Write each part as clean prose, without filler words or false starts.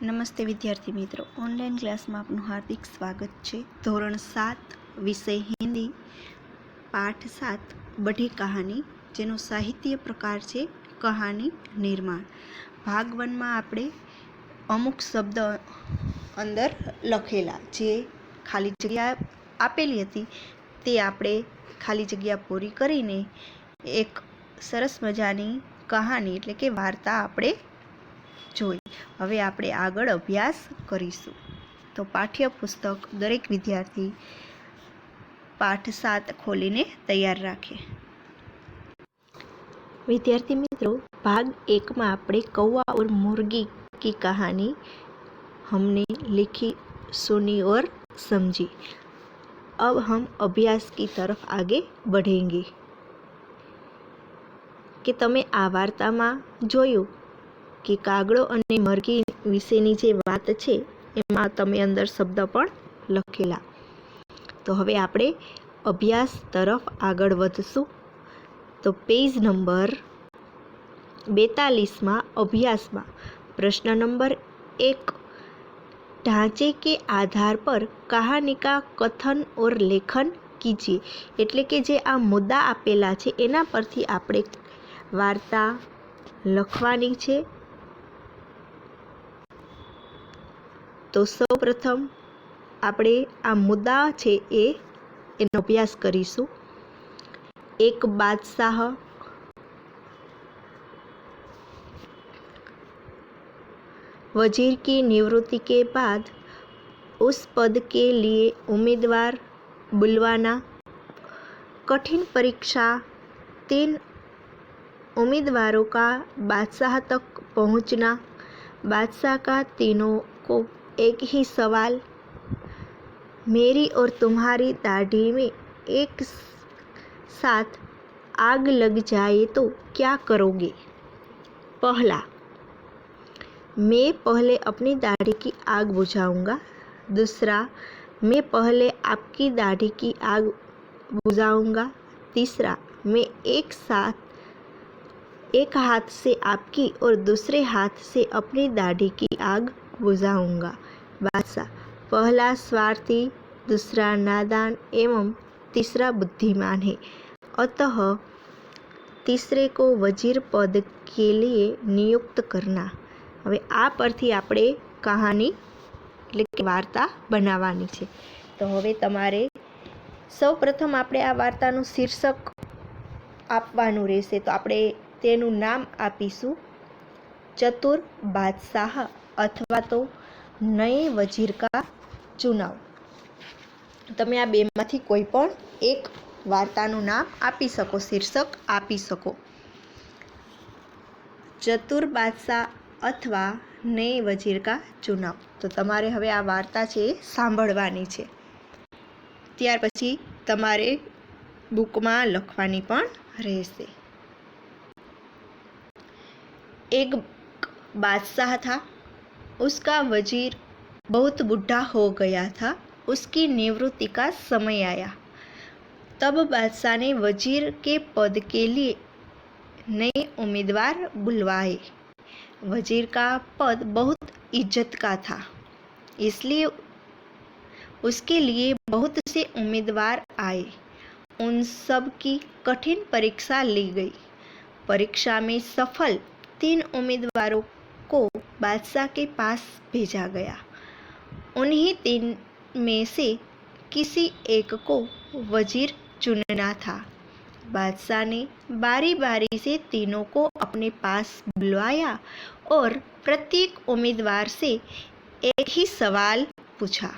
નમસ્તે વિદ્યાર્થી મિત્રો, ઓનલાઈન ક્લાસમાં આપનું હાર્દિક સ્વાગત છે। ધોરણ 7 વિષય હિન્દી, પાઠ 7 બઢી કહાની, જેનો સાહિત્ય પ્રકાર છે કહાની નિર્માણ। ભાગ 1માં આપણે અમુક શબ્દ અંદર લખેલા, જે ખાલી જગ્યા આપેલી હતી તે આપણે ખાલી જગ્યા પૂરી કરીને એક સરસ મજાની કહાની એટલે કે વાર્તા આપણે જોઈ। હવે આપણે આગળ અભ્યાસ કરીશું। તો પાઠ્યપુસ્તક દરેક વિદ્યાર્થી પાઠ 7 ખોલીને તૈયાર રાખે। विद्यार्थी मित्रों, भाग 1 में આપણે कौवा और मुर्गी की कहानी हमने लिखी, सुनी और समझी। अब हम अभ्यास की तरफ आगे बढ़ेंगे कि તમે આ વાર્તામાં જોયું કે કાગડો અને મરઘી વિશેની જે વાત છે એમાં તમે અંદર શબ્દ પણ લખેલા। તો હવે આપણે અભ્યાસ તરફ આગળ વધશું। તો પેજ નંબર 42માં अभ्यासમાં प्रश्न नंबर 1, ढांचे के आधार पर कहानी का कथन और लेखन कीजिए। એટલે કે જે આ મુદ્દા આપેલા છે એના પરથી આપણે વાર્તા લખવાની છે। તો સૌપ્રથમ આપણે આ મુદ્દા છે એનો અભ્યાસ કરીશું। एक बादशाह वजीर की निवृत्ति के बाद उस पद के लिए उम्मीदवार बुलवाना, कठिन परीक्षा, 3 उम्मीदवारों का बादशाह तक पहुंचना, बादशाह का तीनों को एक ही सवाल, मेरी और तुम्हारी दाढ़ी में एक साथ आग लग जाए तो क्या करोगे? पहला, मैं पहले अपनी दाढ़ी की आग बुझाऊंगा। दूसरा, मैं पहले आपकी दाढ़ी की आग बुझाऊंगा। तीसरा, मैं एक हाथ से आपकी और दूसरे हाथ से अपनी दाढ़ी की आग बुझाऊंगा। बादशाह, पहला स्वार्थी, दूसरा नादान एवं तीसरा बुद्धिमान है, अतः तीसरे को वजीर पद के लिए नियुक्त करना। હવે આ પરથી આપણે કહાની એટલે કે વાર્તા બનાવવાની છે। તો હવે તમારે સૌપ્રથમ આપણે આ વાર્તાનું શીર્ષક આપવાનું રહેશે। તો આપણે તેનું નામ આપીશું ચતુર બાદશાહ અથવા તો નए વજીર કા ચુનાવ। તમે આ બેમાંથી કોઈ પણ એક વાર્તાનું નામ આપી શકો, શીર્ષક આપી શકો। ચતુર બાદશાહ અથવા નए વજીર કા ચુનાવ। તો તમારે હવે આ વાર્તા છે એ સાંભળવાની છે। ત્યાર પછી તમારે બુકમાં લખવાની પણ રહેશે। एक बादशाह था, उसका वजीर बहुत बूढ़ा हो गया था। उसकी निवृत्ति का समय आया। तब बादशाह ने वजीर के पद के लिए नए उम्मीदवार बुलवाए। वजीर का पद बहुत इज्जत का था, इसलिए उसके लिए बहुत से उम्मीदवार आए। उन सब की कठिन परीक्षा ली गई। परीक्षा में सफल 3 उम्मीदवारों को बादशाह के पास भेजा गया। उन्हीं 3 में से किसी एक को वजीर चुनना था। बादशाह ने बारी बारी से तीनों को अपने पास बुलवाया और प्रत्येक उम्मीदवार से एक ही सवाल पूछा,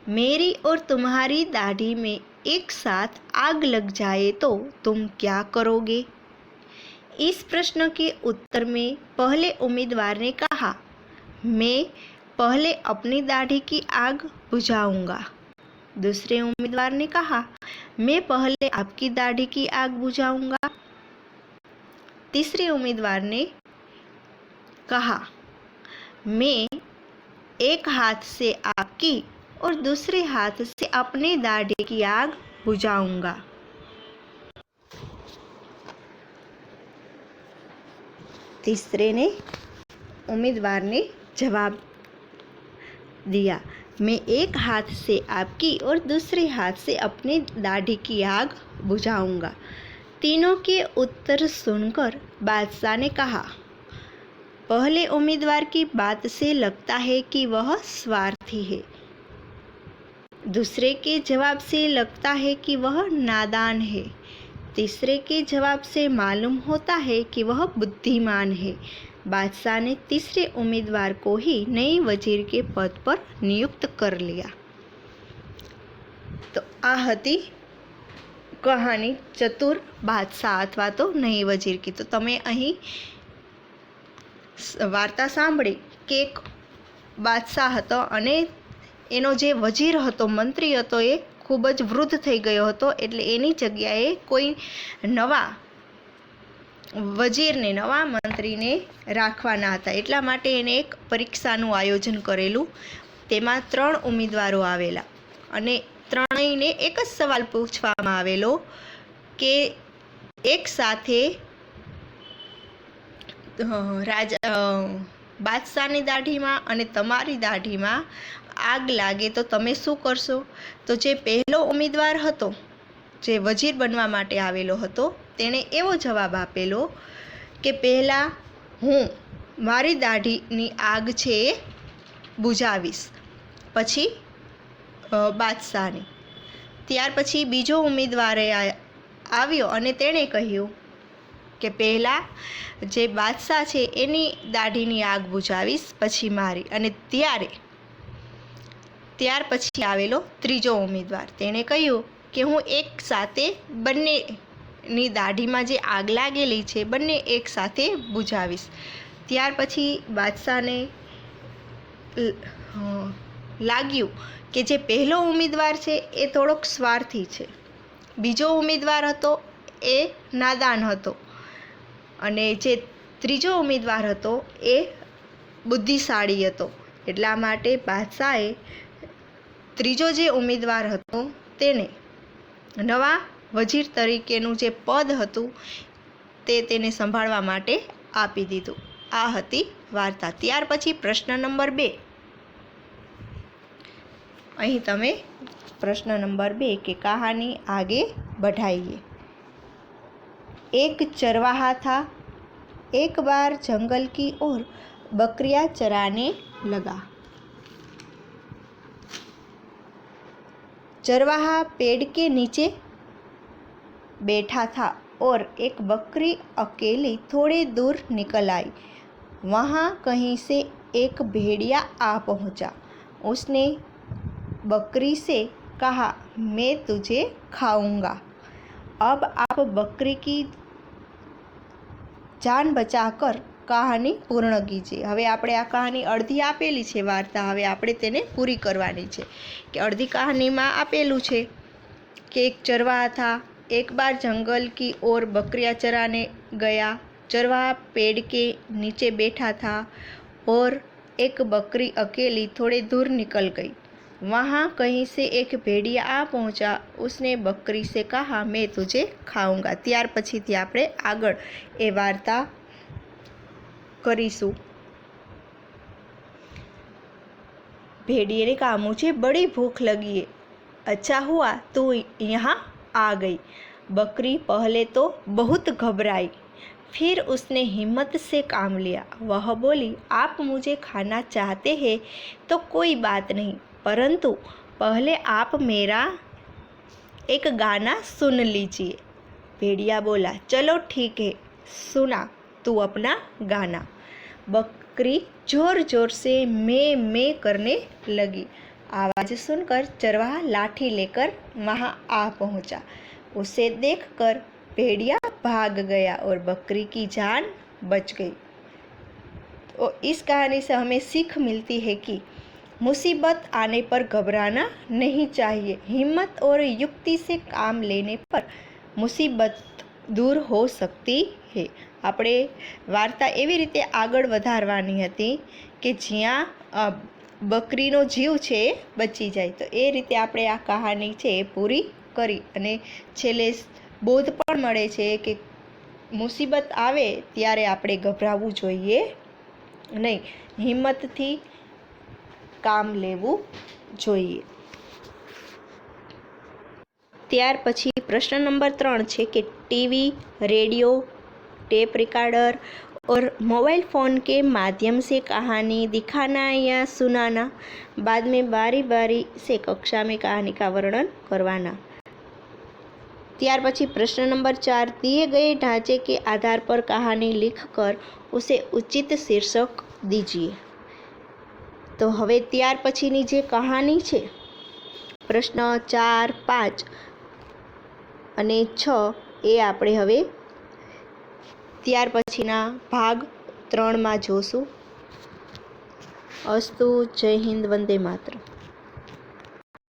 मेरी और तुम्हारी दाढ़ी में एक साथ आग लग जाए तो तुम क्या करोगे? इस प्रश्न के उत्तर में पहले उम्मीदवार ने कहा, मैं पहले अपनी दाढ़ी की आग बुझाऊंगा। दूसरे उम्मीदवार ने कहा, मैं पहले आपकी दाढ़ी की आग बुझाऊंगा। तीसरे उम्मीदवार ने कहा, मैं एक हाथ से आपकी और दूसरे हाथ से अपनी दाढ़ी की आग बुझाऊंगा। तीसरे उम्मीदवार ने जवाब दिया, मैं एक हाथ से आपकी और दूसरे हाथ से अपनी दाढ़ी की आग बुझाऊंगा। तीनों के उत्तर सुनकर बादशाह ने कहा, पहले उम्मीदवार की बात से लगता है कि वह स्वार्थी है, दूसरे के जवाब से लगता है कि वह नादान है, तीसरे के जवाब से मालूम होता है कि वह बुद्धिमान है। बादशाह ने तीसरे उम्मीदवार को ही नई वजीर के पद पर नियुक्त कर लिया। तो आ हती कहानी चतुर बादशाह अथवा तो नई वजीर की। तो तमे અહીં वार्ता सांभળી કે એક બાદશાહ હતો અને એનો જે વજીર હતો, મંત્રી હતો, એ ખૂબ જ વૃદ્ધ થઈ ગયો હતો, એટલે એની જગ્યાએ કોઈ નવા વજીરને, નવા મંત્રીને રાખવાના હતા. એટલા માટે એને એક પરીક્ષાનું આયોજન કરેલું. તેમાં 3 ઉમેદવારો આવેલા અને ત્રણેયને એક જ સવાલ પૂછવામાં આવેલો કે એક સાથે બાદશાહની દાઢીમાં અને તમારી દાઢીમાં આગ લાગે તો તમે શું કરશો? તો જે પહેલો ઉમેદવાર હતો, જે વજીર બનવા માટે આવેલો હતો, તેણે એવો જવાબ આપેલો કે પહેલાં હું મારી દાઢીની આગ છે એ બુઝાવીશ, પછી બાદશાહની. ત્યાર પછી બીજો ઉમેદવાર આવ્યો અને તેણે કહ્યું કે પહેલાં જે બાદશાહ છે એની દાઢીની આગ બુઝાવીશ, પછી મારી. અને ત્યાર પછી આવેલો ત્રીજો ઉમેદવાર, તેણે કહ્યું કે હું એક સાથે બંનેની દાઢીમાં જે આગ લાગેલી છે બંને એક સાથે બુઝાવીશ. ત્યાર પછી બાદશાહને લાગ્યું કે જે પહેલો ઉમેદવાર છે એ થોડોક સ્વાર્થી છે, બીજો ઉમેદવાર હતો એ નાદાન હતો અને જે ત્રીજો ઉમેદવાર હતો એ બુદ્ધિશાળી હતો. એટલા માટે બાદશાહે ત્રીજો જે ઉમેદવાર હતો તેને નવા વજીર તરીકેનું જે પદ હતું તે તેને સંભાળવા માટે આપી દીધું. આ હતી વાર્તા. ત્યાર પછી પ્રશ્ન નંબર 2. અહીં તમે પ્રશ્ન નંબર 2 કે કહાની આગે बढ़ाइए। एक चरवाहा था, एक बार जंगल की ओर बकरियां चराने लगा। चरवाहा पेड़ के नीचे बैठा था और एक बकरी अकेली थोड़ी दूर निकल आई। वहाँ कहीं से एक भेड़िया आ पहुँचा। उसने बकरी से कहा, मैं तुझे खाऊंगा। अब आप बकरी की जान बचाकर कहानी पूर्ण कीजिए। હવે આપણે આ કહાની અડધી આપેલી છે વાર્તા, હવે આપણે તેને પૂરી કરવાની છે. કે અડધી કહાનીમાં આપેલું છે કે એક ચરવાहा था, एक बार जंगल की ओर बकरियां चराने गया। चरवाहा पेड़ के नीचे बैठा था और एक बकरी अकेली थोड़ी दूर निकल गई। वहाँ कहीं से एक भेड़िया आ पहुँचा। उसने बकरी से कहा, मैं तुझे खाऊंगा। ત્યાર પછીથી આપણે આગળ એ વાર્તા કરીશું। भेड़िए ने कहा, मुझे बड़ी भूख लगी है, अच्छा हुआ तू यहाँ आ गई। बकरी पहले तो बहुत घबराई, फिर उसने हिम्मत से काम लिया। वह बोली, आप मुझे खाना चाहते हैं तो कोई बात नहीं, परंतु पहले आप मेरा एक गाना सुन लीजिए। भेड़िया बोला, चलो ठीक है, सुना तू अपना गाना। बकरी जोर जोर से मैं करने लगी। आवाज़ सुनकर चरवाहा लाठी लेकर वहाँ आ पहुँचा। उसे देखकर भेड़िया भाग गया और बकरी की जान बच गई। तो इस कहानी से हमें सीख मिलती है कि मुसीबत आने पर घबराना नहीं चाहिए। हिम्मत और युक्ति से काम लेने पर मुसीबत दूर हो सकती है। આપણે વાર્તા એવી રીતે આગળ વધારવાની હતી કે જ્યાં બકરીનો જીવ છે એ બચી જાય. તો એ રીતે આપણે આ કહાની છે એ પૂરી કરી અને છેલ્લે બોધ પણ મળે છે કે મુસીબત આવે ત્યારે આપણે ગભરાવવું જોઈએ નહીં, હિંમતથી કામ લેવું જોઈએ. ત્યાર પછી प्रश्न नंबर 3 છે કે टीवी, रेडियो, टेप रिकॉर्डर और मोबाइल फ़ोन के माध्यम से कहानी दिखाना या सुनाना, बाद में बारी बारी से कक्षा में कहानी का वर्णन करवाना. ત્યાર પછી प्रश्न नंबर 4 दिए गए ढांचे के आधार पर कहानी लिखकर उसे उचित शीर्षक दीजिए. તો હવે ત્યાર પછીની જે કહાની છે પ્રશ્ન 4, 5 અને 6 એ આપણે હવે ત્યાર પછીના ભાગ 3માં જોશું. અસ્તુ. જય હિન્દ. વંદે માતરમ.